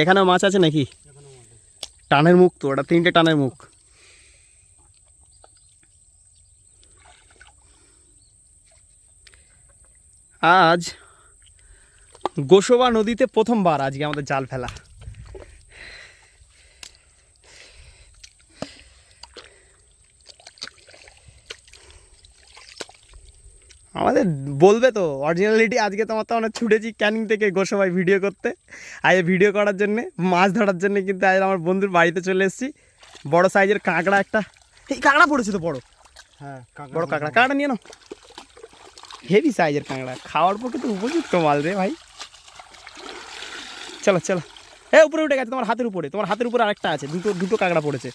এখানেও মাছ আছে নাকি? টানের মুখ তো, ওটা 3টে টানের মুখ। আজ গোসবা নদীতে প্রথমবার আজকে আমাদের জাল ফেলা। আমাদের বলবে তো অরিজিনালিটি, আজকে তোমার তো আমরা ছুটেছি ক্যানিং থেকে গোসবাই ভিডিও করতে, আজ ভিডিও করার জন্যে, মাছ ধরার জন্যে। কিন্তু আজ আমার বন্ধুর বাড়িতে চলে এসেছি। বড় সাইজের কাঁকড়া একটা, এই কাঁকড়া পড়েছে তো বড়। হ্যাঁ বড় কাঁকড়া, কাঁকড়া নিয়ে নাও। হেভি সাইজের কাঁকড়া, খাওয়ার পক্ষে তো উপযুক্ত মাল রে ভাই। চলো চলো, হ্যাঁ উপরে উঠে গেছে, তোমার হাতের উপরে, তোমার হাতের উপরে আরেকটা আছে। দুটো কাঁকড়া পড়েছে,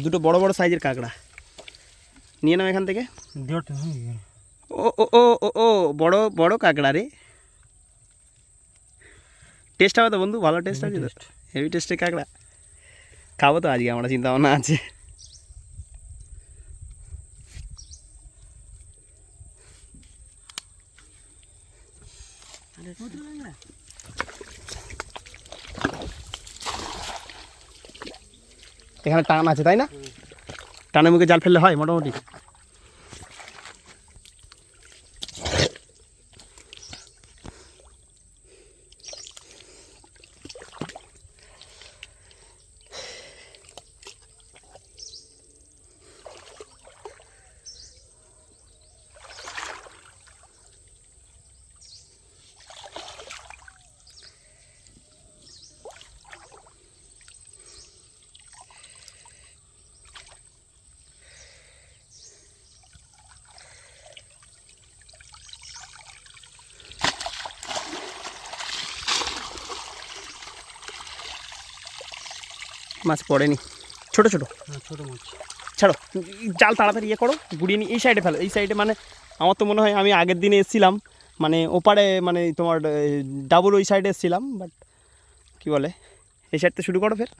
দুটো বড় বড় সাইজের কাঁকড়া। নিয়ে নাও এখান থেকে। ও ও ও ও ও বড় বড় কাঁকড়া রে। টেস্ট হবে তো বন্ধু? ভালো টেস্ট আছে তো, হেভি টেস্টের কাঁকড়া। খাবো তো আজকে আমরা, চিন্তা ভাবনা আছে। এখানে টান আছে তাই না? টানের মুখে জাল ফেললে হয় মোটামুটি। মাছ পড়েনি, ছোট ছোট ছোট মাছ। ছাড়ো, জাল তাড়াতাড়ি ইয়ে করো, গুড়িয়ে নিয়ে এই সাইডে ফেলো। এই সাইডে মানে আমার তো মনে হয় আমি আগের দিনে এসেছিলাম, মানে ওপারে, মানে তোমার ডাবল ওই সাইডে এসেছিলাম, বাট কী বলে, এই সাইডতে শুরু করো ফের।